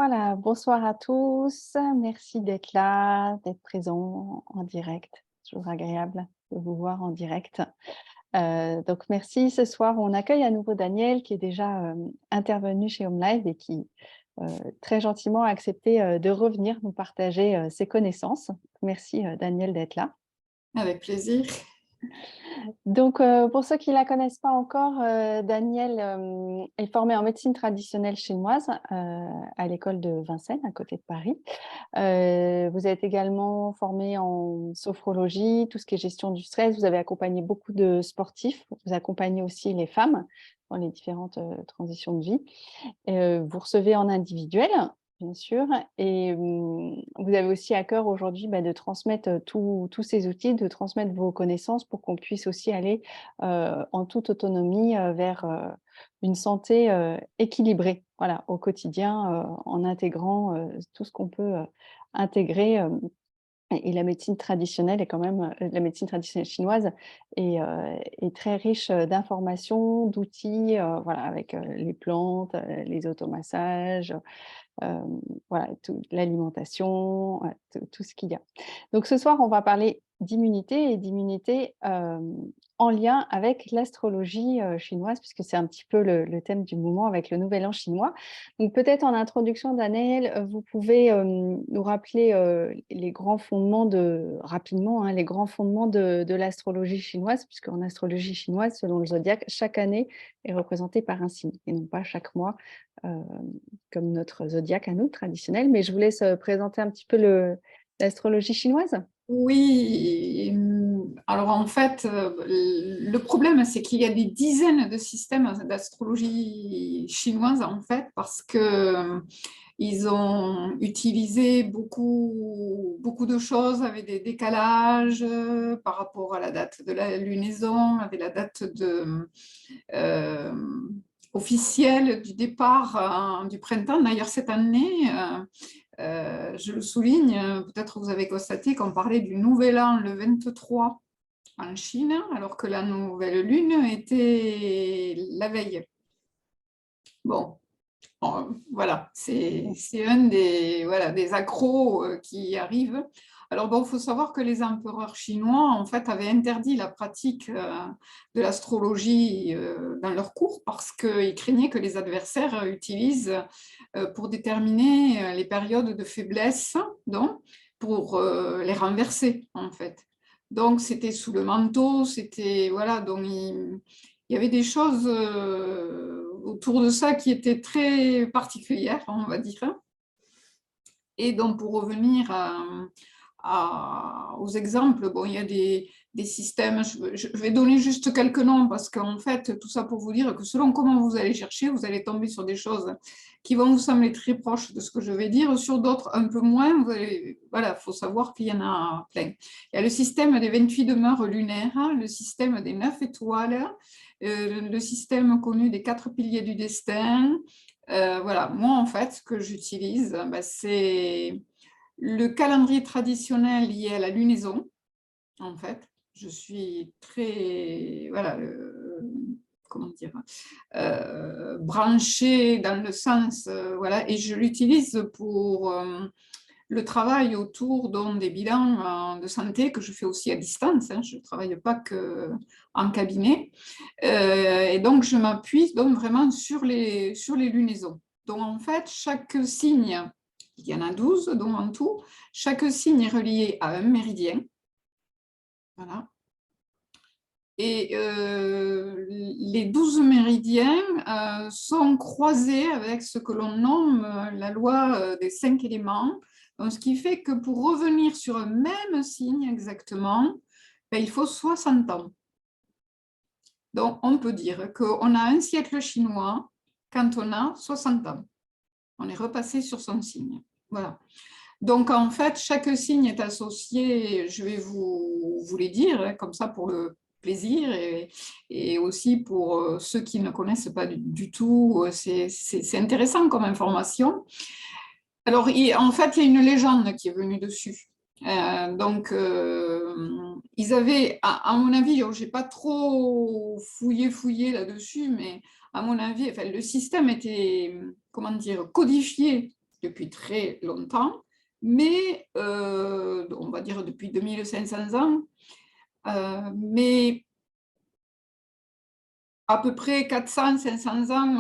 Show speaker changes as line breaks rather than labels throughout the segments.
Voilà, bonsoir à tous. Merci d'être là, d'être présents en direct. Toujours agréable de vous voir en direct. Donc merci. Ce soir, on accueille à nouveau Daniel qui est déjà intervenu chez Home Live et qui très gentiment a accepté de revenir nous partager ses connaissances. Merci Daniel d'être là.
Avec plaisir.
Donc, pour ceux qui ne la connaissent pas encore, Danielle, est formée en médecine traditionnelle chinoise, à l'école de Vincennes, à côté de Paris. Vous êtes également formée en sophrologie, tout ce qui est gestion du stress. Vous avez accompagné beaucoup de sportifs. Vous accompagnez aussi les femmes dans les différentes, transitions de vie. Vous recevez en individuel, bien sûr, et vous avez aussi à cœur aujourd'hui, de transmettre, tous ces outils, de transmettre vos connaissances pour qu'on puisse aussi aller, en toute autonomie, vers, une santé, équilibrée, voilà, au quotidien, en intégrant, tout ce qu'on peut, intégrer, et la médecine traditionnelle est quand même, la médecine traditionnelle chinoise est très riche, d'informations, d'outils, voilà, avec, les plantes, les automassages, voilà, tout l'alimentation, tout ce qu'il y a. Donc ce soir, on va parler d'immunité et d'immunité, en lien avec l'astrologie, chinoise puisque c'est un petit peu le thème du moment avec le nouvel an chinois. Donc peut-être en introduction, Daniel, vous pouvez, nous rappeler, les grands fondements rapidement, hein, les grands fondements de l'astrologie chinoise, puisqu'en astrologie chinoise, selon le zodiaque, chaque année est représentée par un signe et non pas chaque mois, heu, comme notre zodiaque à nous, traditionnel. Mais je vous laisse, présenter un petit peu l'astrologie chinoise.
Oui, alors en fait, le problème, c'est qu'il y a des dizaines de systèmes d'astrologie chinoise, en fait, parce que ils ont utilisé beaucoup de choses avec des décalages par rapport à la date de la lunaison, avec la date euh, officielle du départ du printemps. D'ailleurs, cette année, je le souligne, peut-être vous avez constaté qu'on parlait du nouvel an le 23 en Chine, alors que la nouvelle lune était la veille. Bon, voilà, c'est un des accros qui arrivent. Alors bon, il faut savoir que les empereurs chinois, en fait, avaient interdit la pratique de l'astrologie dans leurs cours parce qu'ils craignaient que les adversaires utilisent pour déterminer les périodes de faiblesse, donc, pour les renverser, en fait. Donc, c'était sous le manteau, c'était, voilà, donc il y avait des choses autour de ça qui étaient très particulières, on va dire. Et donc, pour revenir aux exemples, bon, il y a des systèmes, je vais donner juste quelques noms parce qu'en fait, tout ça pour vous dire que selon comment vous allez chercher, vous allez tomber sur des choses qui vont vous sembler très proches de ce que je vais dire, sur d'autres un peu moins. Voilà, il faut savoir qu'il y en a plein. Il y a le système des 28 demeures lunaires, le système des 9 étoiles, le système connu des 4 piliers du destin. Voilà, moi en fait, ce que j'utilise, c'est le calendrier traditionnel lié à la lunaison, en fait. Je suis très, voilà, comment dire, branchée dans le sens, voilà, et je l'utilise pour le travail autour des bilans de santé que je fais aussi à distance. Hein, je ne travaille pas qu'en cabinet. Et donc, je m'appuie donc vraiment sur les lunaisons. Donc, en fait, chaque signe, il y en a 12, donc en tout, chaque signe est relié à un méridien. Voilà. Et les 12 méridiens sont croisés avec ce que l'on nomme la loi des 5 éléments. Donc, ce qui fait que pour revenir sur un même signe exactement, il faut 60 ans. Donc, on peut dire qu'on a un siècle chinois quand on a 60 ans. On est repassé sur son signe. Voilà. Donc, en fait, chaque signe est associé, je vais vous les dire, hein, comme ça pour le plaisir et aussi pour ceux qui ne connaissent pas du tout. C'est intéressant comme information. Alors, en fait, il y a une légende qui est venue dessus. Ils avaient, à mon avis, je n'ai pas trop fouillé là-dessus, mais à mon avis, enfin, le système était, comment dire, codifié depuis très longtemps, mais on va dire depuis 2500 ans, mais à peu près 400-500 ans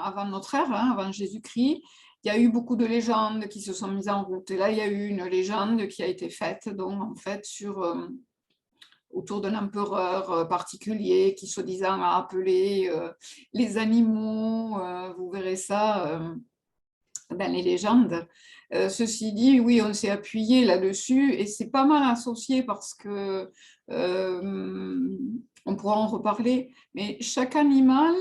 avant notre ère, hein, avant Jésus-Christ, il y a eu beaucoup de légendes qui se sont mises en route. Et là, il y a eu une légende qui a été faite, donc en fait, autour d'un empereur particulier qui, soi-disant, a appelé les animaux. Vous verrez ça dans les légendes. Ceci dit, oui, on s'est appuyé là-dessus et c'est pas mal associé parce que on pourra en reparler, mais chaque animal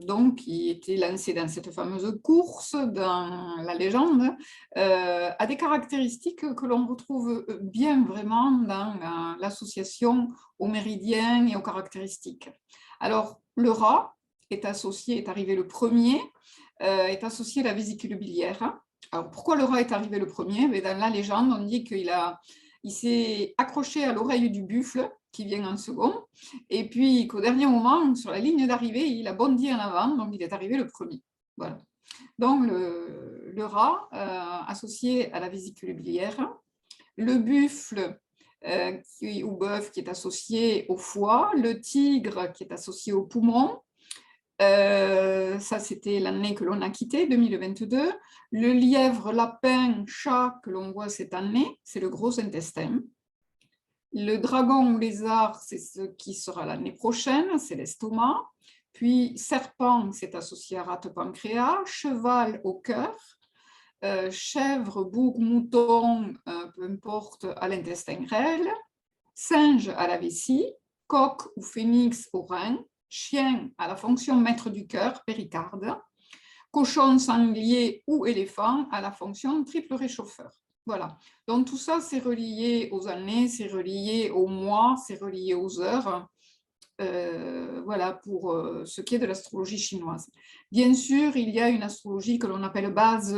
donc, qui était lancé dans cette fameuse course, dans la légende, a des caractéristiques que l'on retrouve bien vraiment dans l'association aux méridiens et aux caractéristiques. Alors, le rat est arrivé le premier, est associé à la vésicule biliaire. Alors, pourquoi le rat est arrivé le premier? Mais dans la légende, on dit qu'il s'est accroché à l'oreille du buffle, qui vient en second, et puis qu'au dernier moment, sur la ligne d'arrivée, il a bondi en avant, donc il est arrivé le premier. Voilà. Donc, le rat, associé à la vésicule biliaire, le buffle ou bœuf qui est associé au foie, le tigre qui est associé au poumon. Ça, c'était l'année que l'on a quitté, 2022. Le lièvre, lapin, chat que l'on voit cette année, c'est le gros intestin. Le dragon ou lézard, c'est ce qui sera l'année prochaine, c'est l'estomac. Puis serpent, c'est associé à rate pancréas. Cheval au cœur. Chèvre, bouc, mouton, peu importe, à l'intestin grêle. Singe à la vessie. Coq ou phénix au rein. Chien à la fonction maître du cœur, péricarde. Cochon, sanglier ou éléphant à la fonction triple réchauffeur. Voilà. Donc tout ça, c'est relié aux années, c'est relié aux mois, c'est relié aux heures. Voilà pour ce qui est de l'astrologie chinoise. Bien sûr, il y a une astrologie que l'on appelle base,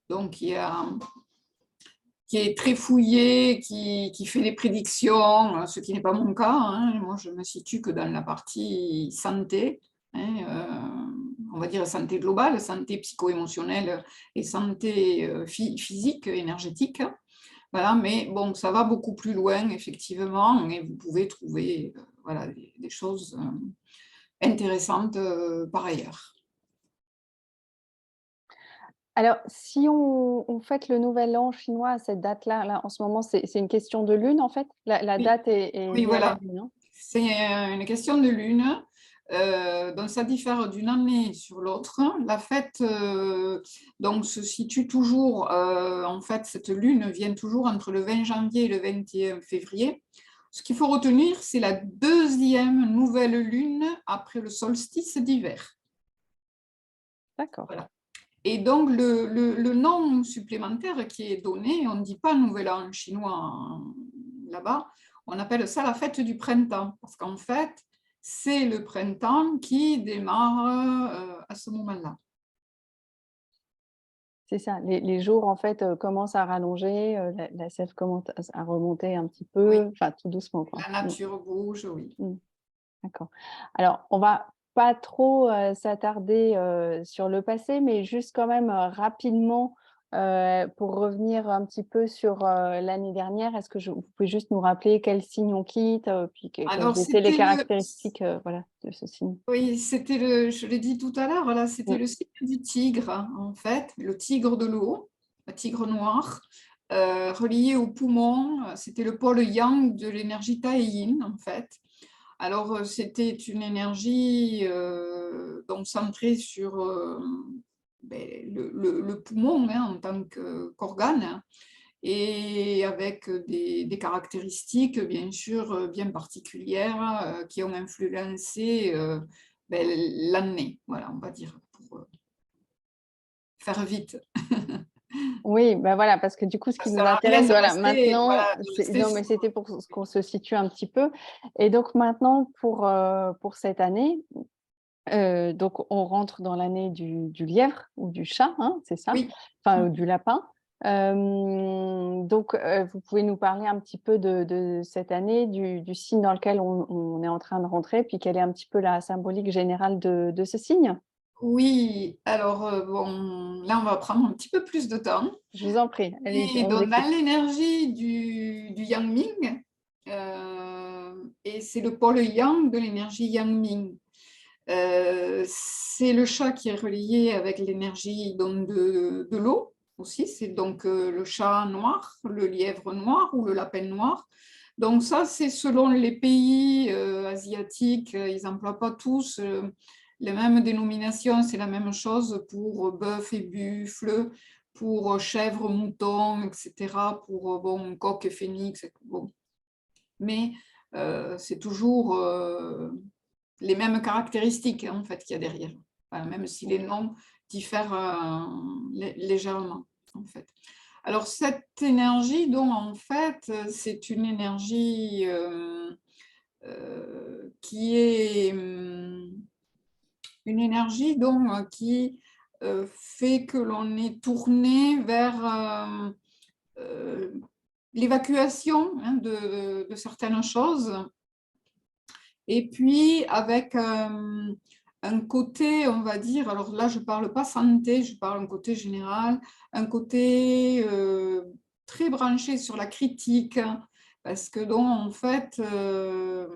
donc qui est très fouillée, qui fait des prédictions, ce qui n'est pas mon cas. Hein. Moi, je me situe que dans la partie santé, hein, on va dire santé globale, santé psycho-émotionnelle et santé physique, énergétique. Voilà, mais bon, ça va beaucoup plus loin, effectivement, et vous pouvez trouver voilà, des choses intéressantes par ailleurs.
Alors, si on fête le nouvel an chinois à cette date-là, là, en ce moment, c'est une question de lune, en fait? La
Oui,
date est
oui,
liée à la
voilà.
lune, hein?
C'est une question de lune. Donc ça diffère d'une année sur l'autre. La fête donc, se situe toujours, en fait, cette lune vient toujours entre le 20 janvier et le 21 février. Ce qu'il faut retenir, c'est la deuxième nouvelle lune après le solstice d'hiver.
D'accord.
Voilà. Et donc, le nom supplémentaire qui est donné, on ne dit pas nouvel an en chinois là-bas, on appelle ça la fête du printemps, parce qu'en fait, c'est le printemps qui démarre à ce moment-là.
C'est ça. Les jours, en fait, commencent à rallonger, la sève commence à remonter un petit
Oui,
peu, enfin, tout doucement, quoi.
la nature bouge, oui.
D'accord. Alors, on va pas trop, s'attarder, sur le passé, mais juste quand même, rapidement, pour revenir un petit peu sur, l'année dernière. Est-ce que vous pouvez juste nous rappeler quel signe on quitte, puis quelles
Alors,
étaient les caractéristiques, voilà, de ce signe?
oui, je l'ai dit tout à l'heure, là, c'était
Mmh.
le signe du tigre, en fait, le tigre de l'eau, le tigre noir, relié au poumon. C'était le pôle yang de l'énergie taïyin, en fait. Alors, c'était une énergie donc centrée sur le poumon hein, en tant qu'organe et avec des caractéristiques, bien sûr, bien particulières qui ont influencé l'année, voilà, on va dire, pour faire vite.
Oui, bah, voilà, parce que du coup, ce
Ça
qui
sert
nous
à rien
intéresse,
de
voilà,
rester, voilà,
maintenant,
de
c'est
rester
non, mais c'était pour qu'on se situe un petit peu et donc maintenant pour cette année, donc on rentre dans l'année du lièvre ou du chat, hein, c'est ça?
Oui.
Enfin, du lapin. Donc vous pouvez nous parler un petit peu de cette année, du signe dans lequel on est en train de rentrer, puis quelle est un petit peu la symbolique générale de ce signe?
Oui, alors bon, là on va prendre un petit peu plus de temps.
Je vous en prie, allez-y,
Et
on vous
donc,
écoute.
dans l'énergie du Yang Ming, et c'est le pôle Yang de l'énergie Yang Ming. C'est le chat qui est relié avec l'énergie donc, de l'eau aussi. C'est donc le chat noir, le lièvre noir ou le lapin noir. Donc ça, c'est selon les pays asiatiques, ils n'emploient pas tous les mêmes dénominations. C'est la même chose pour bœuf et buffle, pour chèvre, mouton, etc., pour bon, coq et phénix. Bon. Mais c'est toujours les mêmes caractéristiques en fait qu'il y a derrière, enfin, même si les noms diffèrent légèrement en fait. Alors cette énergie, donc en fait, c'est une énergie qui est une énergie donc qui fait que l'on est tourné vers l'évacuation hein, de certaines choses. Et puis, avec un côté, on va dire, alors là, je ne parle pas santé, je parle un côté général, un côté très branché sur la critique, parce que donc, en fait, on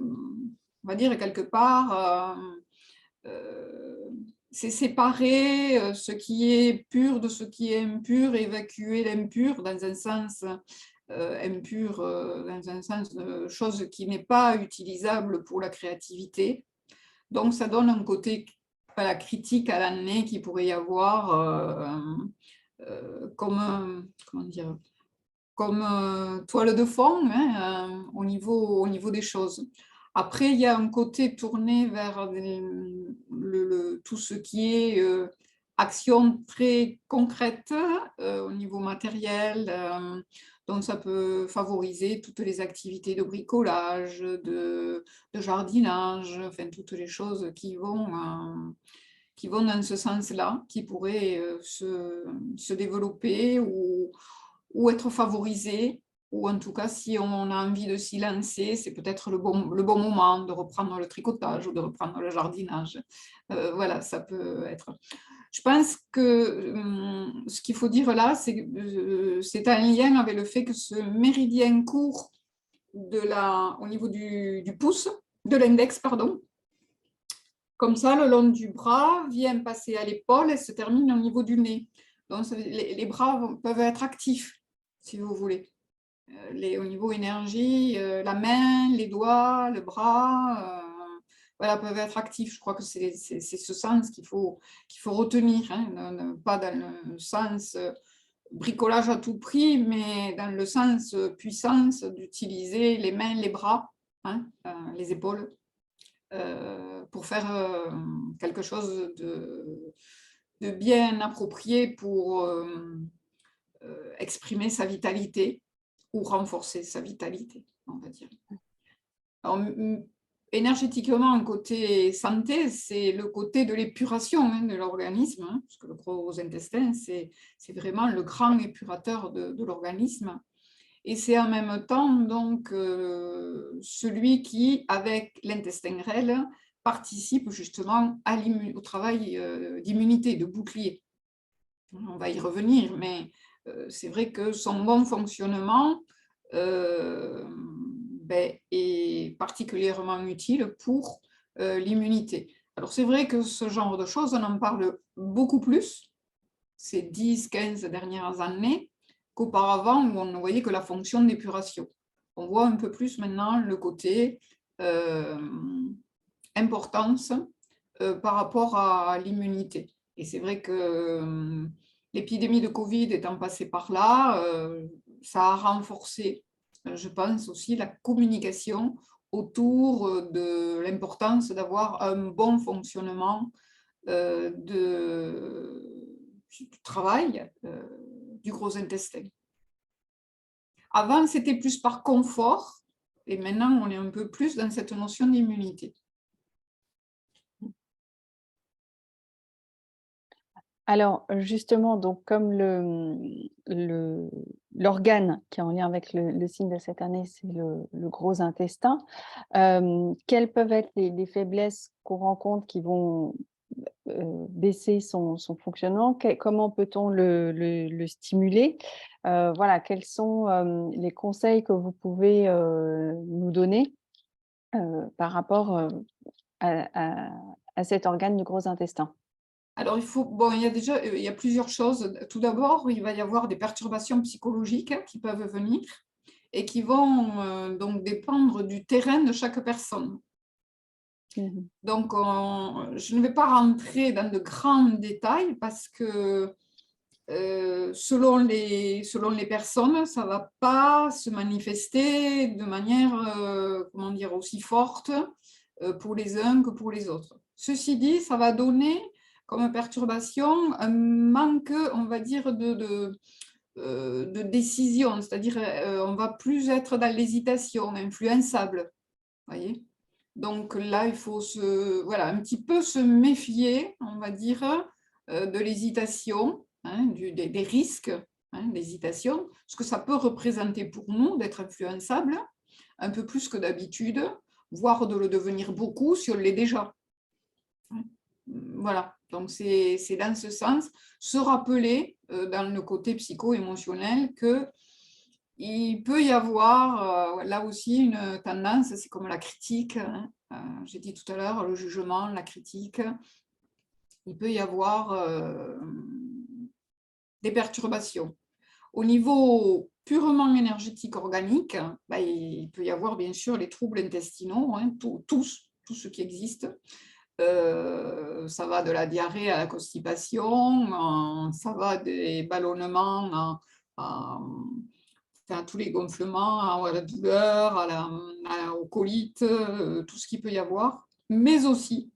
va dire quelque part, c'est séparer ce qui est pur de ce qui est impur, évacuer l'impur dans un sens impur, dans un sens de chose qui n'est pas utilisable pour la créativité. Donc ça donne un côté la critique à l'année qui pourrait y avoir comme, comment dire, comme toile de fond hein, au niveau des choses. Après, il y a un côté tourné vers tout ce qui est action très concrète au niveau matériel. Donc, ça peut favoriser toutes les activités de bricolage, de jardinage, enfin, toutes les choses qui vont dans ce sens-là, qui pourraient se développer ou être favorisées, ou en tout cas, si on a envie de s'y lancer, c'est peut-être le bon moment de reprendre le tricotage ou de reprendre le jardinage. Voilà, ça peut être. Je pense que ce qu'il faut dire là, c'est que c'est un lien avec le fait que ce méridien court au niveau du pouce, de l'index, pardon, comme ça, le long du bras, vient passer à l'épaule et se termine au niveau du nez. Donc, les bras peuvent être actifs, si vous voulez. Au niveau énergie, la main, les doigts, le bras, voilà, peuvent être actifs. Je crois que c'est ce sens qu'il faut retenir, hein, pas dans le sens bricolage à tout prix, mais dans le sens puissance d'utiliser les mains, les bras, hein, les épaules pour faire quelque chose de bien approprié pour exprimer sa vitalité ou renforcer sa vitalité, on va dire. Alors, énergétiquement, un côté santé, c'est le côté de l'épuration hein, de l'organisme, hein, parce que le gros intestin, c'est vraiment le grand épurateur de l'organisme. Et c'est en même temps donc celui qui, avec l'intestin grêle, participe justement au travail d'immunité, de bouclier. On va y revenir, mais c'est vrai que son bon fonctionnement est particulièrement utile pour l'immunité. Alors c'est vrai que ce genre de choses, on en parle beaucoup plus ces 10-15 dernières années qu'auparavant où on ne voyait que la fonction d'épuration. On voit un peu plus maintenant le côté importance par rapport à l'immunité. Et c'est vrai que l'épidémie de Covid étant passée par là, ça a renforcé, je pense aussi, la communication autour de l'importance d'avoir un bon fonctionnement du travail du gros intestin. Avant, c'était plus par confort, et maintenant, on est un peu plus dans cette notion d'immunité.
Alors, justement, donc comme l'organe qui est en lien avec le signe de cette année, c'est le gros intestin, quelles peuvent être les faiblesses qu'on rencontre qui vont baisser son fonctionnement? Comment peut-on le stimuler? Voilà, quels sont, les conseils que vous pouvez, nous donner, par rapport, à à cet organe du gros intestin?
Alors, bon, il y a déjà, il y a plusieurs choses. Tout d'abord, il va y avoir des perturbations psychologiques qui peuvent venir et qui vont donc dépendre du terrain de chaque personne.
Mmh.
Donc, je ne vais pas rentrer dans de grands détails parce que selon les personnes, ça ne va pas se manifester de manière comment dire, aussi forte pour les uns que pour les autres. Ceci dit, ça va donner comme perturbation un manque, on va dire, de décision, c'est-à-dire on va plus être dans l'hésitation, influençable, voyez. Donc là, il faut voilà, un petit peu se méfier, on va dire, de l'hésitation, hein, des risques, hein, d'hésitation, ce que ça peut représenter pour nous d'être influençable, un peu plus que d'habitude, voire de le devenir beaucoup si on l'est déjà. Voilà, donc c'est dans ce sens, se rappeler dans le côté psycho-émotionnel que il peut y avoir là aussi une tendance, c'est comme la critique, hein, j'ai dit tout à l'heure, le jugement, la critique, il peut y avoir des perturbations. Au niveau purement énergétique organique, ben, il peut y avoir bien sûr les troubles intestinaux, hein, tout ce qui existe. Ça va de la diarrhée à la constipation, ça va des ballonnements à tous les gonflements, à la douleur, aux colites, tout ce qu'il peut y avoir, mais aussi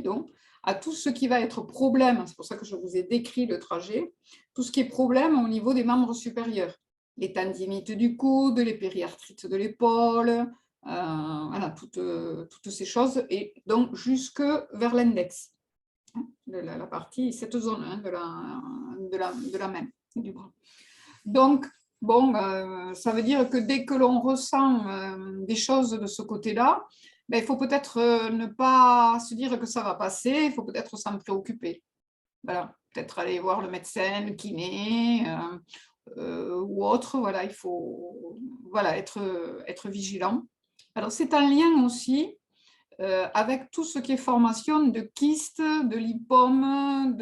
donc, à tout ce qui va être problème, c'est pour ça que je vous ai décrit le trajet, tout ce qui est problème au niveau des membres supérieurs, les tendinites du coude, les périarthrites de l'épaule, voilà, toutes ces choses, et donc jusque vers l'index, hein, la partie, cette zone hein, de la main, du bras. Donc, bon, ça veut dire que dès que l'on ressent des choses de ce côté-là, ben, il faut peut-être ne pas se dire que ça va passer, il faut peut-être s'en préoccuper. Voilà, peut-être aller voir le médecin, le kiné ou autre. Voilà, il faut voilà, être vigilant. Alors, c'est un lien aussi avec tout ce qui est formation de kystes, de lipomes,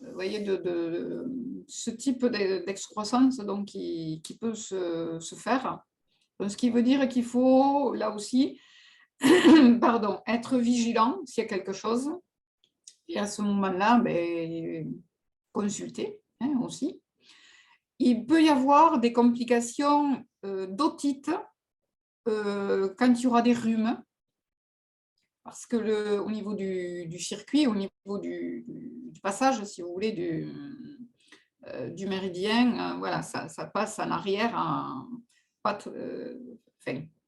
vous voyez, de ce type d'excroissance donc, qui peut se faire. Donc, ce qui veut dire qu'il faut, là aussi, pardon, être vigilant s'il y a quelque chose. Et à ce moment-là, ben, consulter hein, aussi. Il peut y avoir des complications d'otite quand il y aura des rhumes. Parce que au niveau du circuit, au niveau du passage, si vous voulez, du méridien, voilà, ça passe en arrière, enfin,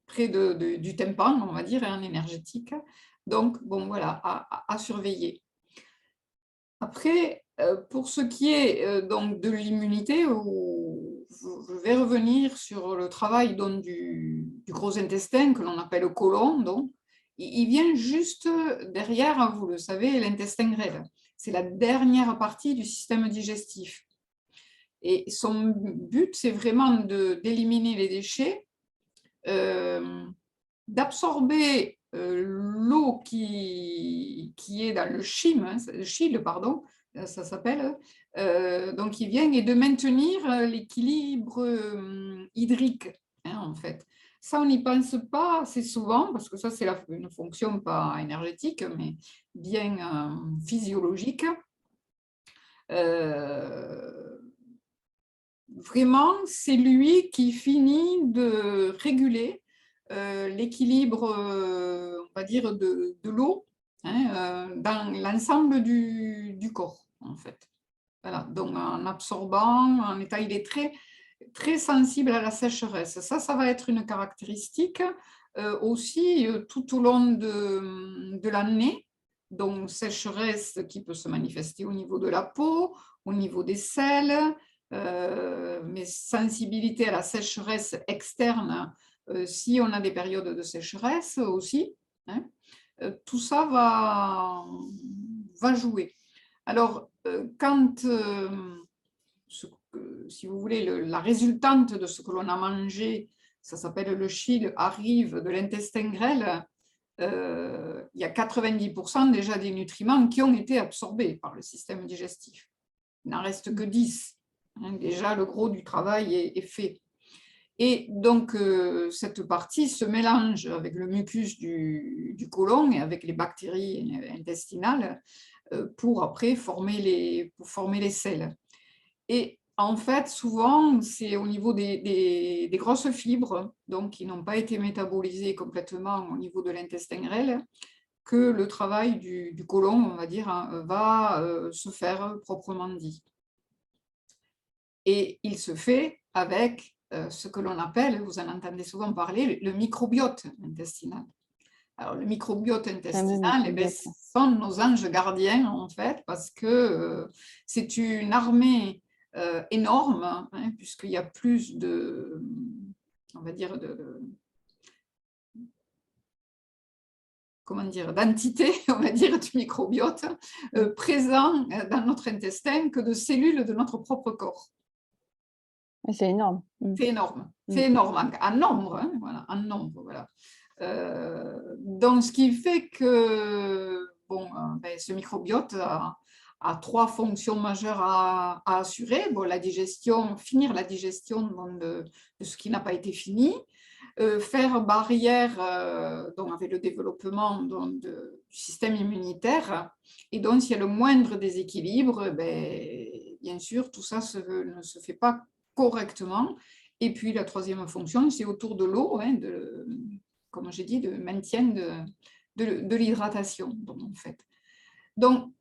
près du tympan, on va dire, en énergétique. Donc, bon, voilà, à surveiller. Après, pour ce qui est donc de l'immunité, je vais revenir sur le travail donc, du gros intestin, que l'on appelle le côlon, donc, il vient juste derrière, vous le savez, l'intestin grêle. C'est la dernière partie du système digestif. Et son but, c'est vraiment d'éliminer les déchets, d'absorber l'eau qui est dans le chyme, hein, le chyle, pardon, ça s'appelle, donc il vient et de maintenir l'équilibre hydrique, hein, en fait. Ça, on n'y pense pas assez souvent, parce que ça, c'est une fonction pas énergétique, mais bien physiologique. Vraiment, c'est lui qui finit de réguler l'équilibre, on va dire, de l'eau hein, dans l'ensemble du corps, en fait. Voilà, donc en absorbant, il est très, très sensible à la sécheresse. Ça va être une caractéristique aussi tout au long de l'année. Donc, sécheresse qui peut se manifester au niveau de la peau, au niveau des selles, mais sensibilité à la sécheresse externe si on a des périodes de sécheresse aussi. Hein. Tout ça va jouer. Alors, quand, si vous voulez, la résultante de ce que l'on a mangé, ça s'appelle le chyle, arrive de l'intestin grêle, il y a 90% déjà des nutriments qui ont été absorbés par le système digestif. Il n'en reste que 10. Déjà, le gros du travail est fait. Et donc, cette partie se mélange avec le mucus du côlon et avec les bactéries intestinales pour après former les selles. Et en fait, souvent, c'est au niveau des grosses fibres, donc qui n'ont pas été métabolisées complètement au niveau de l'intestin grêle, que le travail du côlon, on va dire, va se faire proprement dit. Et il se fait avec ce que l'on appelle, vous en entendez souvent parler, le microbiote intestinal. Alors, le microbiote intestinal, ce sont nos anges gardiens, en fait, parce que c'est une armée énorme, hein, puisqu'il y a plus de, on va dire, comment dire, d'entités, on va dire, du microbiote présents dans notre intestin que de cellules de notre propre corps.
C'est énorme.
C'est énorme, c'est énorme, en nombre, hein, voilà, en nombre, voilà. Donc, ce qui fait que bon, ce microbiote a 3 fonctions majeures à assurer. Bon, la digestion, finir la digestion de ce qui n'a pas été fini, faire barrière donc avec le développement du système immunitaire. Et donc, s'il y a le moindre déséquilibre, bien sûr, tout ça ne se fait pas correctement. Et puis, la 3e fonction, c'est autour de l'eau, hein, comme j'ai dit, de maintien de l'hydratation, en fait. Donc,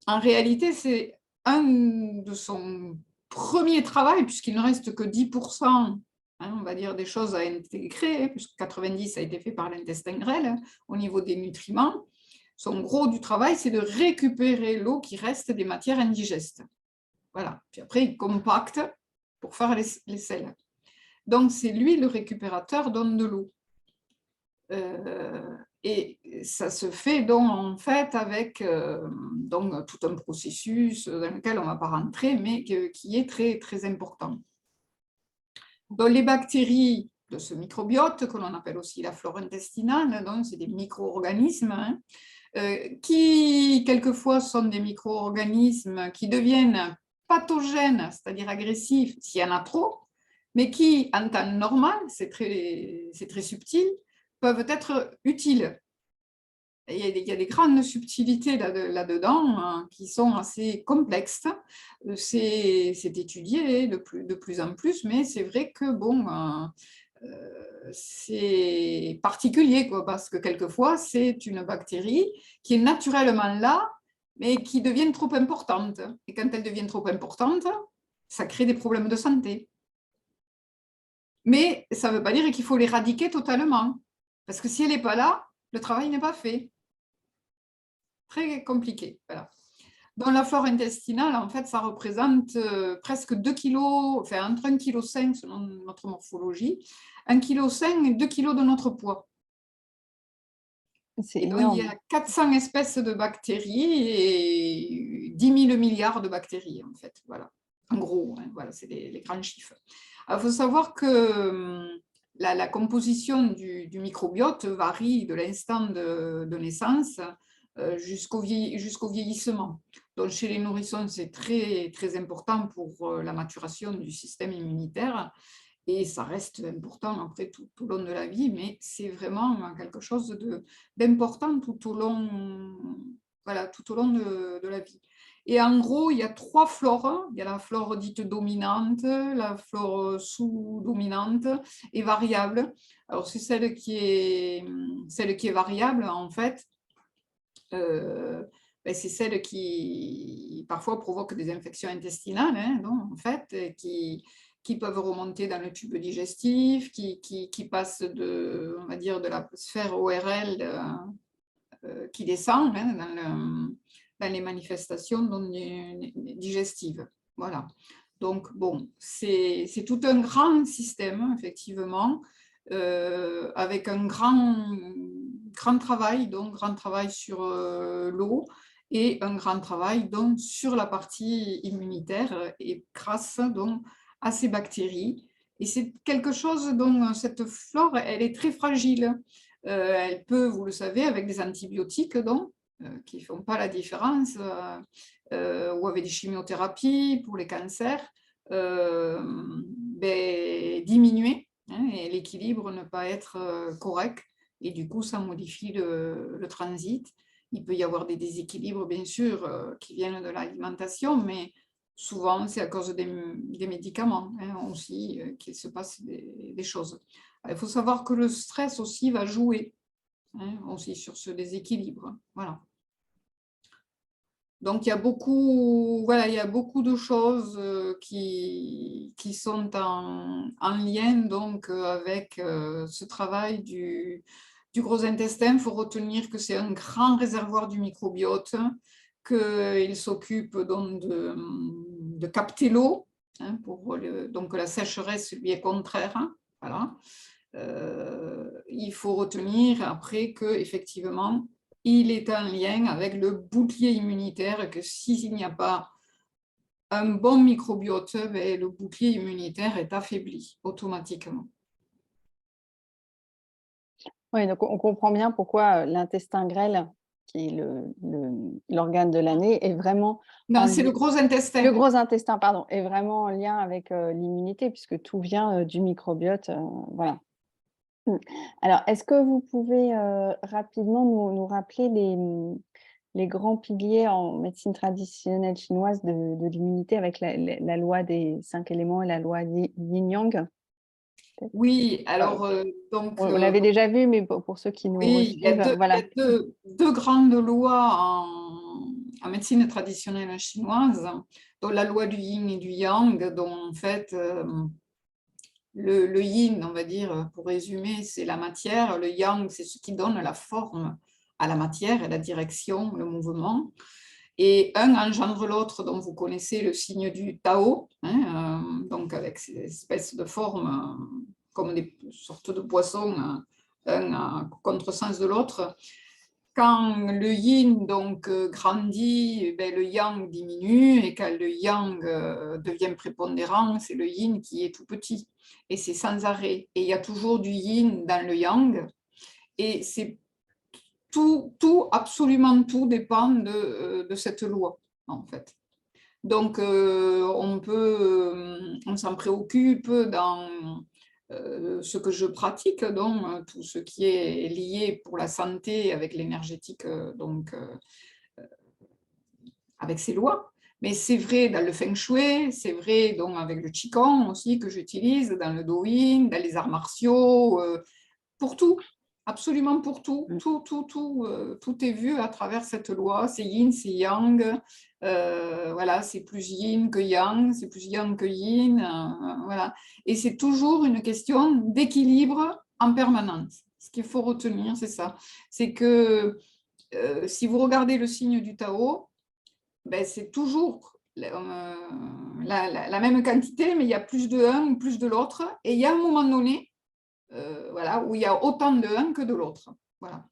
en réalité, c'est un de son premier travail, puisqu'il ne reste que 10%, hein, on va dire, des choses à intégrer, hein, puisque 90% a été fait par l'intestin grêle, hein, au niveau des nutriments. Son gros du travail, c'est de récupérer l'eau qui reste des matières indigestes. Voilà. Puis après, il compacte pour faire les sels. Donc, c'est lui le récupérateur de l'eau. Et ça se fait donc en fait avec donc, tout un processus dans lequel on ne va pas rentrer, mais qui est très, très important. Donc, les bactéries de ce microbiote, que l'on appelle aussi la flore intestinale, donc c'est des micro-organismes, hein, qui quelquefois sont des micro-organismes qui deviennent pathogènes, c'est-à-dire agressifs s'il y en a trop, mais qui, en temps normal, c'est très subtil, peuvent être utiles. Il y a des grandes subtilités là-dedans hein, qui sont assez complexes. C'est étudié de plus en plus, mais c'est vrai que bon, c'est particulier, quoi, parce que quelquefois, c'est une bactérie qui est naturellement là, mais qui devient trop importante. Et quand elle devient trop importante, ça crée des problèmes de santé. Mais ça ne veut pas dire qu'il faut l'éradiquer totalement. Parce que si elle n'est pas là, le travail n'est pas fait. Très compliqué. Voilà. Dans la flore intestinale, en fait, ça représente presque 2 kg, enfin entre 1,5 kg selon notre morphologie, 1,5 kg et 2 kg de notre poids. Et donc, il y a 400 espèces de bactéries et 10 000 milliards de bactéries, en fait. Voilà. En gros, hein, voilà, c'est les grands chiffres. Il faut savoir que la composition du microbiote varie de l'instant de naissance jusqu'au vieillissement. Donc, chez les nourrissons, c'est très, très important pour la maturation du système immunitaire et ça reste important après tout au long de la vie, mais c'est vraiment quelque chose d'important tout au long, voilà, tout au long de la vie. Et en gros, il y a 3 flores. Il y a la flore dite dominante, la flore sous-dominante et variable. Alors, c'est celle qui est variable, en fait. C'est celle qui parfois provoque des infections intestinales, hein, donc, en fait, qui peuvent remonter dans le tube digestif, qui passent on va dire, de la sphère ORL qui descend hein, dans les manifestations digestives. Voilà. Donc, bon, c'est tout un grand système, effectivement, avec un grand travail, donc grand travail sur l'eau et un grand travail donc, sur la partie immunitaire et grâce donc, à ces bactéries. Et c'est quelque chose dont cette flore, elle est très fragile. Elle peut, vous le savez, avec des antibiotiques donc, qui ne font pas la différence, ou avec des chimiothérapies pour les cancers, diminuer, hein, et l'équilibre ne pas être correct. Et du coup, ça modifie le transit. Il peut y avoir des déséquilibres, bien sûr, qui viennent de l'alimentation, mais souvent, c'est à cause des médicaments hein, aussi qu'il se passe des choses. Il faut savoir que le stress aussi va jouer hein, aussi sur ce déséquilibre. Voilà. Donc, il y a beaucoup, voilà, il y a beaucoup de choses qui sont en lien donc, avec ce travail du gros intestin. Il faut retenir que c'est un grand réservoir du microbiote, qu'il s'occupe donc de capter l'eau, hein, donc la sécheresse lui est contraire. Hein, voilà. Il faut retenir après qu'effectivement, il est en lien avec le bouclier immunitaire et que s'il n'y a pas un bon microbiote, le bouclier immunitaire est affaibli automatiquement.
Oui, donc on comprend bien pourquoi l'intestin grêle, qui est l'organe de l'année, est vraiment en
Non, c'est le
lien.
gros intestin.
Le gros intestin, pardon, est vraiment en lien avec l'immunité, puisque tout vient du microbiote. Voilà. Alors, est-ce que vous pouvez rapidement nous rappeler les grands piliers en médecine traditionnelle chinoise de l'immunité avec la loi des 5 éléments et la loi yin-yang?
Oui, alors, donc,
On l'avait déjà vu, mais pour ceux qui nous
oui,
resuivent,
il y a
voilà.
deux grandes lois en médecine traditionnelle chinoise, donc la loi du yin et du yang, dont en fait, le yin, on va dire, pour résumer, c'est la matière, le yang, c'est ce qui donne la forme à la matière et la direction, le mouvement. Et un engendre l'autre, dont vous connaissez le signe du Tao, hein, donc avec ces espèces de formes comme des sortes de poissons, un à contresens de l'autre. Quand le yin donc grandit, le yang diminue, et quand le yang devient prépondérant, c'est le yin qui est tout petit. Et c'est sans arrêt. Et il y a toujours du yin dans le yang. Et c'est absolument tout dépend de cette loi, en fait. Donc, on s'en préoccupe dans ce que je pratique, donc tout ce qui est lié pour la santé avec l'énergétique, donc avec ces lois. Mais c'est vrai dans le feng shui, c'est vrai donc avec le qigong aussi que j'utilise, dans le douyin, dans les arts martiaux, pour tout, absolument pour tout. Tout est vu à travers cette loi. C'est yin, c'est yang. Voilà, c'est plus yin que yang, c'est plus yang que yin. Voilà. Et c'est toujours une question d'équilibre en permanence. Ce qu'il faut retenir, c'est ça. C'est que si vous regardez le signe du Tao, c'est toujours la même quantité, mais il y a plus de l'un ou plus de l'autre. Et il y a un moment donné, voilà, où il y a autant de l'un que de l'autre. Voilà.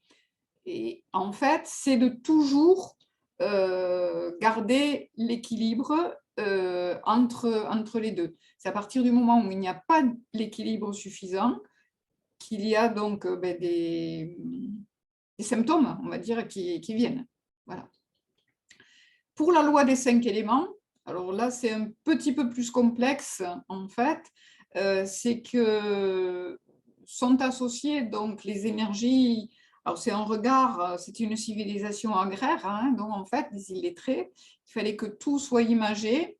Et en fait, c'est de toujours garder l'équilibre entre les deux. C'est à partir du moment où il n'y a pas l'équilibre suffisant qu'il y a donc des symptômes, on va dire, qui viennent. Voilà. Pour la loi des 5 éléments, alors là, c'est un petit peu plus complexe, en fait, c'est que sont associées donc les énergies. Alors, c'est un regard, c'est une civilisation agraire, hein, donc en fait, les illettrés, il fallait que tout soit imagé.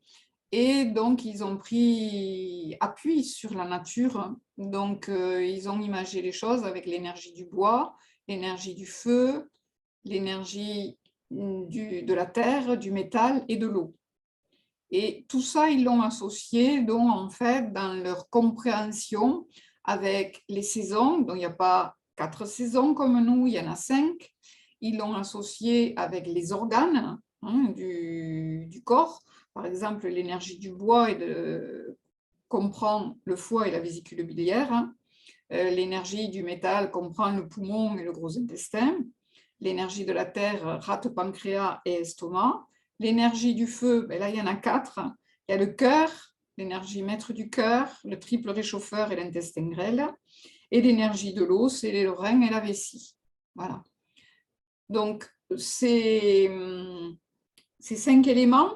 Et donc, ils ont pris appui sur la nature. Donc, ils ont imagé les choses avec l'énergie du bois, l'énergie du feu, l'énergie de la terre, du métal et de l'eau. Et tout ça, ils l'ont associé donc, en fait, dans leur compréhension avec les saisons. Donc, il n'y a pas 4 saisons comme nous, il y en a 5. Ils l'ont associé avec les organes hein, du corps. Par exemple, l'énergie du bois comprend le foie et la vésicule biliaire. L'énergie du métal comprend le poumon et le gros intestin. l'énergie de la terre, rate, pancréas et estomac. L'énergie du feu, ben là, il y en a 4. Il y a le cœur, l'énergie maître du cœur, le triple réchauffeur et l'intestin grêle. Et l'énergie de l'eau, c'est les reins et la vessie. Voilà. Donc, ces 5 éléments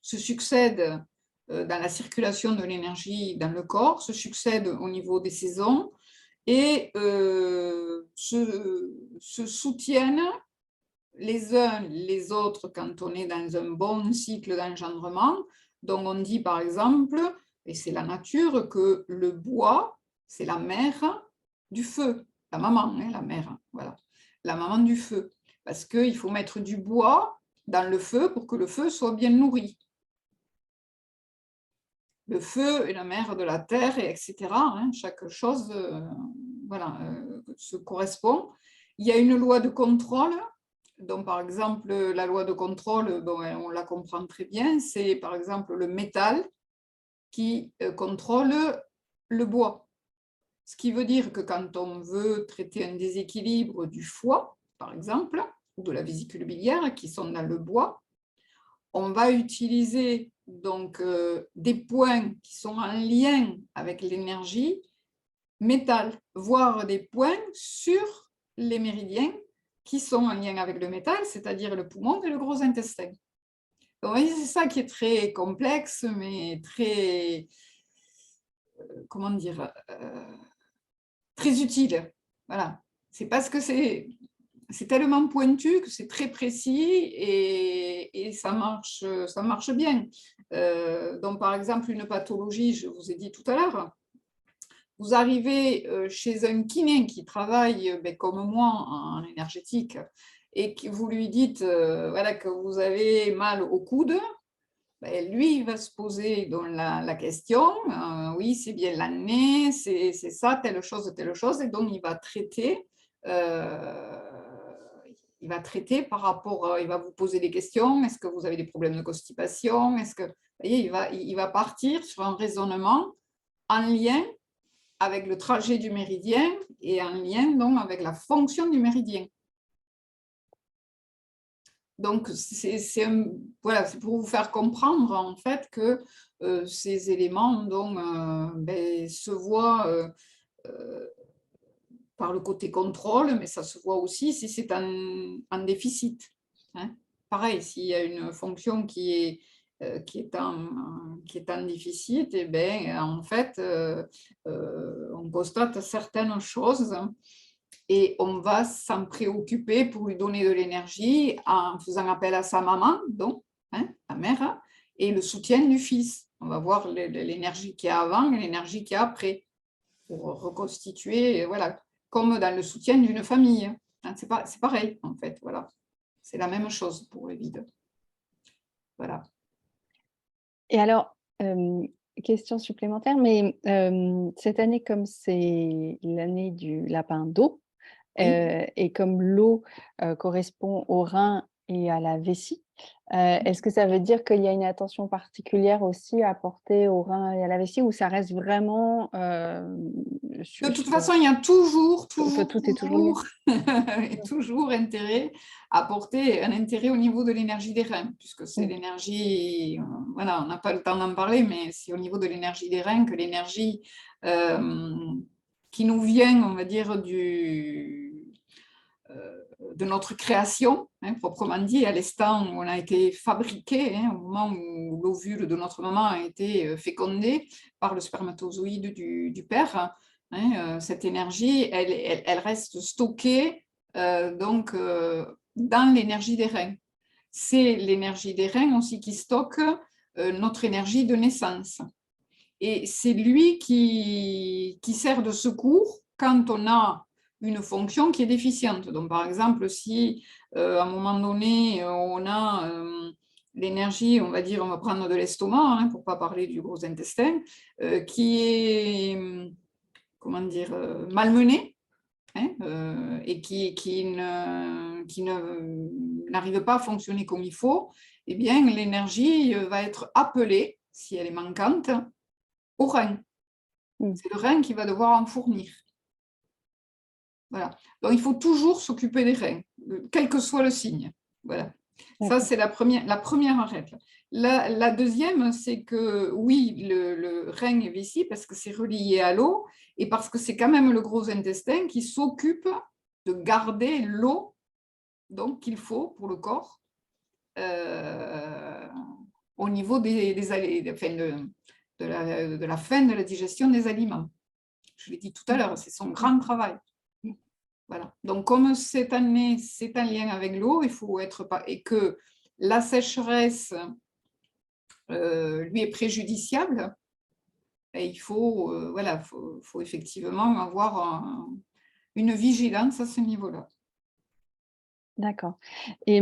se succèdent dans la circulation de l'énergie dans le corps, se succèdent au niveau des saisons et se soutiennent les uns les autres quand on est dans un bon cycle d'engendrement. Donc on dit par exemple, et c'est la nature, que le bois, c'est la mère du feu, la maman, hein, la mère, voilà, la maman du feu, parce qu'il faut mettre du bois dans le feu pour que le feu soit bien nourri. Le feu est la mère de la terre, et etc. Hein, chaque chose voilà, se correspond. Il y a une loi de contrôle. Donc, par exemple, la loi de contrôle, bon, on la comprend très bien, c'est par exemple le métal qui contrôle le bois. Ce qui veut dire que quand on veut traiter un déséquilibre du foie, par exemple, ou de la vésicule biliaire qui sont dans le bois, on va utiliser donc des points qui sont en lien avec l'énergie métal, voire des points sur les méridiens qui sont en lien avec le métal, c'est-à-dire le poumon et le gros intestin. Donc, c'est ça qui est très complexe, mais très, comment dire, très utile. Voilà. C'est parce que c'est tellement pointu que c'est très précis et ça marche bien. Donc, par exemple, une pathologie, je vous ai dit tout à l'heure, vous arrivez chez un kiné qui travaille comme moi en énergétique et que vous lui dites voilà, que vous avez mal au coude, ben, lui, il va se poser donc, la question, oui, c'est bien l'année, c'est ça, telle chose, et donc il va traiter. Il va traiter par rapport, il va vous poser des questions, est-ce que vous avez des problèmes de constipation, est-ce que, vous voyez, il va partir sur un raisonnement en lien avec le trajet du méridien et en lien donc avec la fonction du méridien. Donc, voilà, c'est pour vous faire comprendre en fait que ces éléments donc, se voient par le côté contrôle, mais ça se voit aussi si c'est en déficit. Hein. Pareil, s'il y a une fonction qui est en déficit, et bien, en fait, on constate certaines choses et on va s'en préoccuper pour lui donner de l'énergie en faisant appel à sa maman, donc, hein, la mère, et le soutien du fils. On va voir l'énergie qu'il y a avant et l'énergie qu'il y a après pour reconstituer, voilà, comme dans le soutien d'une famille. Hein, c'est pareil, en fait, voilà. C'est la même chose pour le vide. Voilà.
Et alors, question supplémentaire, mais cette année, comme c'est l'année du lapin d'eau,
Oui.
et comme l'eau correspond au rein et à la vessie, est-ce que ça veut dire qu'il y a une attention particulière aussi à porter au rein et à la vessie, ou ça reste vraiment
De toute façon, il y a toujours
tout est toujours lié?
toujours intérêt à porter un intérêt au niveau de l'énergie des reins, puisque c'est l'énergie, voilà, on n'a pas le temps d'en parler, mais c'est au niveau de l'énergie des reins que l'énergie qui nous vient, on va dire, de notre création, hein, proprement dit, à l'instant où on a été fabriqué, hein, au moment où l'ovule de notre maman a été fécondé par le spermatozoïde du père, hein, cette énergie, elle reste stockée donc, dans l'énergie des reins. C'est l'énergie des reins aussi qui stocke notre énergie de naissance. Et c'est lui qui sert de secours quand on a une fonction qui est déficiente. Donc, par exemple, si à un moment donné, on a l'énergie, on va dire, on va prendre de l'estomac, hein, pour ne pas parler du gros intestin, qui est, comment dire, malmené, hein, et qui n'arrive pas à fonctionner comme il faut, eh bien, l'énergie va être appelée, si elle est manquante, au rein. C'est le rein qui va devoir en fournir. Voilà. Donc, il faut toujours s'occuper des reins. quel que soit le signe. Voilà. Ça,
D'accord.
c'est la première règle. La deuxième, c'est que oui, le rein est vessie parce que c'est relié à l'eau et parce que c'est quand même le gros intestin qui s'occupe de garder l'eau donc qu'il faut pour le corps au niveau de la fin de la digestion des aliments. Je l'ai dit tout à l'heure, c'est son grand travail. Voilà. Donc, comme cette année, c'est un lien avec l'eau, il faut être et que la sécheresse lui est préjudiciable, et il faut, voilà, faut effectivement avoir une vigilance à ce niveau-là.
D'accord. Et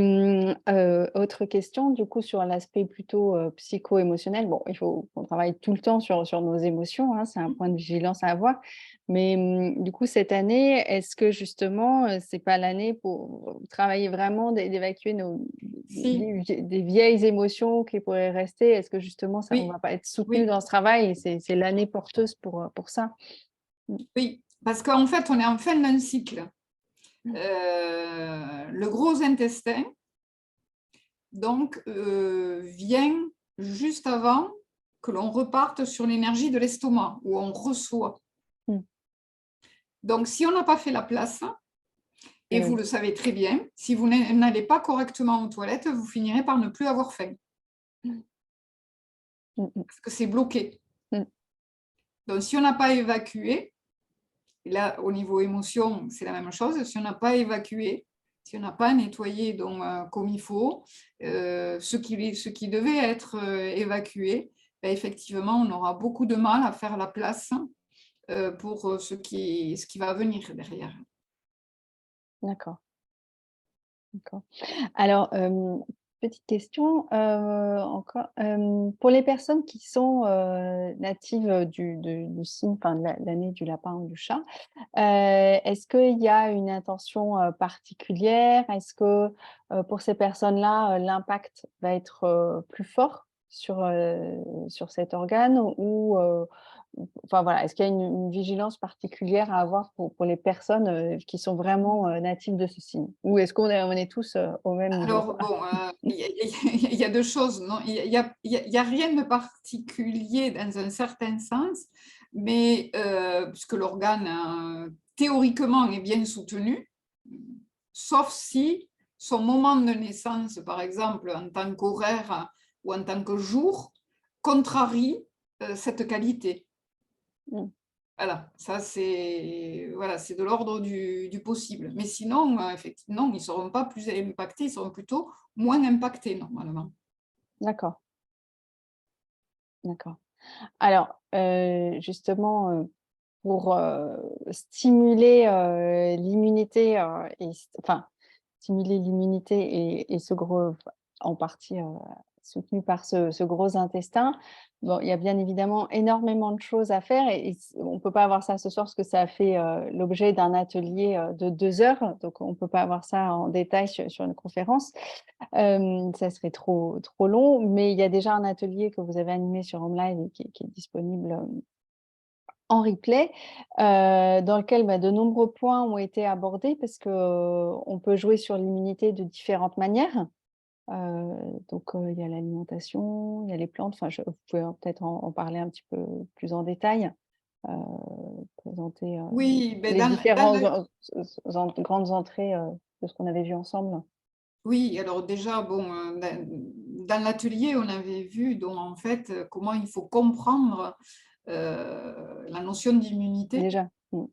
autre question, du coup, sur l'aspect plutôt, psycho-émotionnel. Bon, il faut qu'on travaille tout le temps sur nos émotions, hein, c'est un point de vigilance à avoir. Mais du coup, cette année, est-ce que justement, c'est pas l'année pour travailler vraiment d'évacuer nos
Si,
des vieilles émotions qui pourraient rester? Est-ce que justement ça on
oui,
va pas être soutenu
oui,
dans ce travail et c'est l'année porteuse pour ça? Mmh.
oui, parce qu'en fait, on est en fin d'un cycle.
Mmh.
Le gros intestin, donc, vient juste avant que l'on reparte sur l'énergie de l'estomac, où on reçoit.
Mmh.
Donc, si on n'a pas fait la place, et
Eh
vous
oui.
le savez très bien, si vous n'allez pas correctement aux toilettes, vous finirez par ne plus avoir faim,
Mmh. Mmh mh.
parce que c'est bloqué.
Mmh.
Donc, si on n'a pas évacué, et là, au niveau émotion, c'est la même chose, si on n'a pas évacué, si on n'a pas nettoyé donc, comme il faut, ce qui devait être évacué, ben, effectivement, on aura beaucoup de mal à faire la place pour ce qui va venir derrière.
D'accord, d'accord. Alors, petite question, encore, pour les personnes qui sont, natives, du signe, enfin de l'année du lapin ou du chat, est-ce qu'il y a une intention, particulière? Est-ce que, pour ces personnes-là, l'impact va être, plus fort sur cet organe ou, enfin voilà, est-ce qu'il y a une vigilance particulière à avoir pour les personnes, qui sont vraiment, natives de ce signe? Ou est-ce on est tous, au même niveau,
Alors,
quoi?
bon, il y a deux choses. Non, il y a rien de particulier dans un certain sens, mais puisque l'organe, théoriquement, est bien soutenu, sauf si son moment de naissance, par exemple, en tant qu'horaire ou en tant que jour, contrarie cette qualité.
Mmh.
Voilà, ça c'est voilà, c'est de l'ordre du possible. Mais sinon, effectivement, ils ne seront pas plus impactés, ils seront plutôt moins impactés normalement.
D'accord, d'accord. Alors, justement, pour, stimuler, l'immunité, enfin, stimuler l'immunité et ce gros en partie, soutenu par ce gros intestin. Bon, il y a bien évidemment énormément de choses à faire et on ne peut pas avoir ça ce soir parce que ça a fait, l'objet d'un atelier, de 2 heures, donc on ne peut pas avoir ça en détail sur une conférence. Ça serait trop long, mais il y a déjà un atelier que vous avez animé sur Home et qui est disponible, en replay, dans lequel, bah, de nombreux points ont été abordés parce que, on peut jouer sur l'immunité de différentes manières. Heu, donc, il y a l'alimentation, il y a les plantes, enfin vous pouvez peut-être en parler un petit peu plus en détail, heu, présenter,
Oui, ben
les
dans
différents
le
grandes entrées, de ce qu'on avait vu ensemble.
oui, alors déjà, bon, dans l'atelier, on avait vu donc en fait, comment il faut comprendre, la notion d'immunité.
Déjà. Mmh.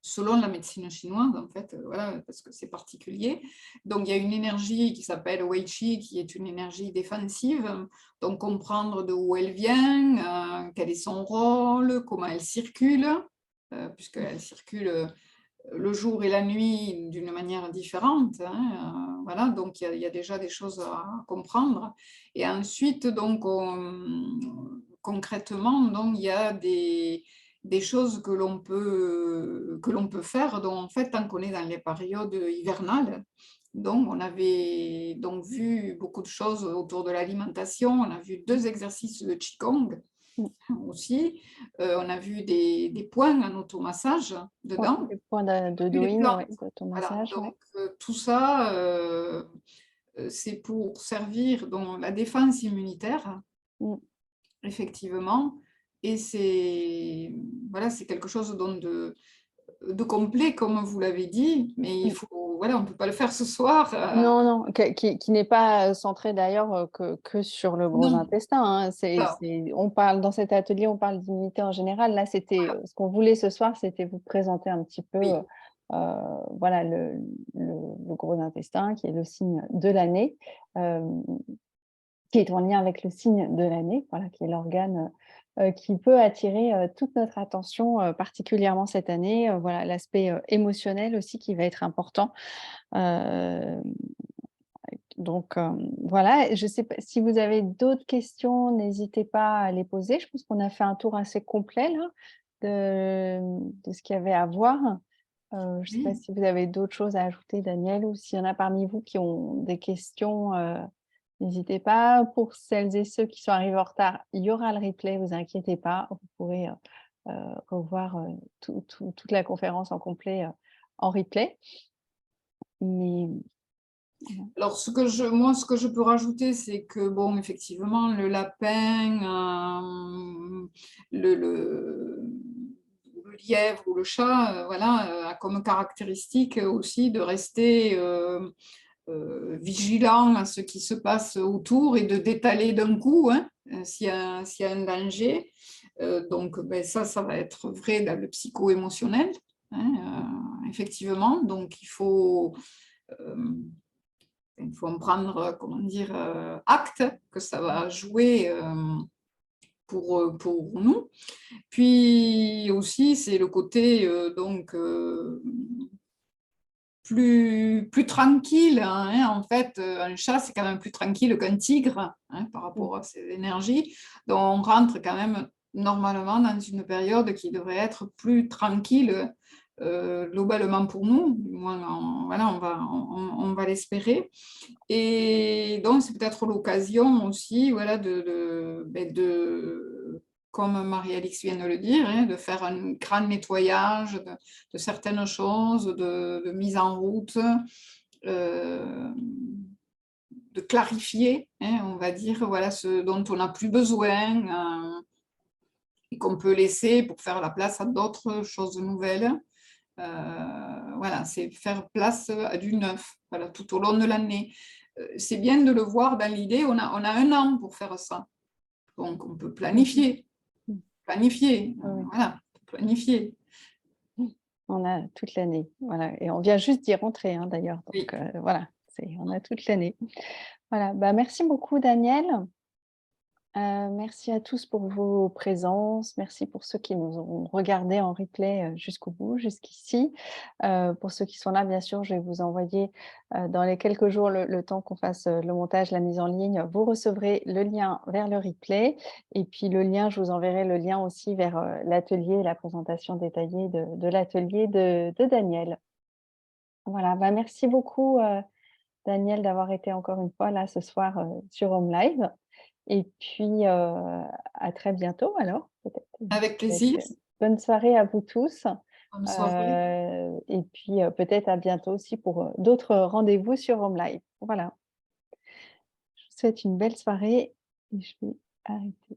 Selon la médecine chinoise, en fait, voilà, parce que c'est particulier. Donc, il y a une énergie qui s'appelle Wei Qi, qui est une énergie défensive. Donc, comprendre d'où elle vient, quel est son rôle, comment elle circule, puisqu'elle circule le jour et la nuit d'une manière différente, hein, voilà, donc il y a déjà des choses à comprendre. Et ensuite, donc, concrètement, donc, il y a des choses que l'on peut faire, donc, en fait, tant qu'on est dans les périodes hivernales. Donc, on avait donc vu beaucoup de choses autour de l'alimentation. On a vu 2 exercices de Qigong
Mm.
aussi. On a vu des points en automassage
Ouais,
dedans.
les points de
Vu les
doing,
plantes.
ouais,
Voilà,
d'automassage, ouais.
donc tout ça, c'est pour servir dans la défense immunitaire,
Mm.
effectivement. Et c'est voilà, c'est quelque chose donc de complet, comme vous l'avez dit, mais il
Mm.
faut, voilà, on ne peut pas le faire ce soir.
Non, non, qui n'est pas centré d'ailleurs que sur le gros
Non,
intestin, hein.
voilà,
On parle, dans cet atelier, on parle d'immunité en général. Là, c'était ce qu'on voulait ce soir, c'était vous présenter un petit peu
oui.
voilà, le gros intestin, qui est le signe de l'année, euh, qui est en lien avec le signe de l'année, voilà, qui est l'organe qui peut attirer toute notre attention, particulièrement cette année. Voilà, l'aspect émotionnel aussi qui va être important. Euh, donc voilà, je ne sais pas si vous avez d'autres questions, n'hésitez pas à les poser. Je pense qu'on a fait un tour assez complet là, de ce qu'il y avait à voir. Je ne sais pas
Oui.
si vous avez d'autres choses à ajouter, Daniel, ou s'il y en a parmi vous qui ont des questions, n'hésitez pas. Pour celles et ceux qui sont arrivés en retard, il y aura le replay, vous inquiétez pas. Vous pourrez revoir toute la conférence en complet en replay. Mais voilà.
Alors, moi, ce que je peux rajouter, c'est que, bon, effectivement, le lapin, le lièvre ou le chat, voilà, a comme caractéristique aussi de rester vigilant à ce qui se passe autour et de d'étaler d'un coup, hein, s'il y a un danger. Donc, ben, ça va être vrai dans le psycho-émotionnel, hein, effectivement. Donc, euh, il faut en prendre, comment dire, acte que ça va jouer pour nous. Puis aussi, c'est le côté donc plus tranquille, hein. En fait, un chat, c'est quand même plus tranquille qu'un tigre, hein, par rapport à ses énergies. Donc, on rentre quand même normalement dans une période qui devrait être plus tranquille globalement pour nous. Du moins, voilà, on va l'espérer. Et donc, c'est peut-être l'occasion aussi, voilà, ben, comme Marie-Alix vient de le dire, hein, de faire un grand nettoyage de certaines choses, de mise en route, euh, de clarifier, hein, on va dire, voilà, ce dont on n'a plus besoin et qu'on peut laisser pour faire la place à d'autres choses nouvelles. Voilà, c'est faire place à du neuf, voilà, tout au long de l'année. C'est bien de le voir dans l'idée, on a un an pour faire ça. Donc, on peut planifier,
Oui,
voilà, planifier.
oui. On a toute l'année, voilà, et on vient juste d'y rentrer, hein, d'ailleurs,
Oui.
donc voilà, on a toute l'année. Voilà, bah, merci beaucoup Daniel. Merci à tous pour vos présences. Merci pour ceux qui nous ont regardés en replay, jusqu'au bout, jusqu'ici. Pour ceux qui sont là, bien sûr, je vais vous envoyer, dans les quelques jours, le temps qu'on fasse, le montage, la mise en ligne, vous recevrez le lien vers le replay et puis le lien, je vous enverrai le lien aussi vers, l'atelier, la présentation détaillée de l'atelier de Daniel. Voilà, bah, merci beaucoup, Daniel, d'avoir été encore une fois là ce soir, sur Home Live. Et puis, à très bientôt alors, peut-être.
Avec plaisir.
Peut-être, bonne soirée à vous tous,
Bonne soirée.
et puis, peut-être à bientôt aussi pour, d'autres rendez-vous sur Home Live. Voilà. Je vous souhaite une belle soirée et je vais arrêter.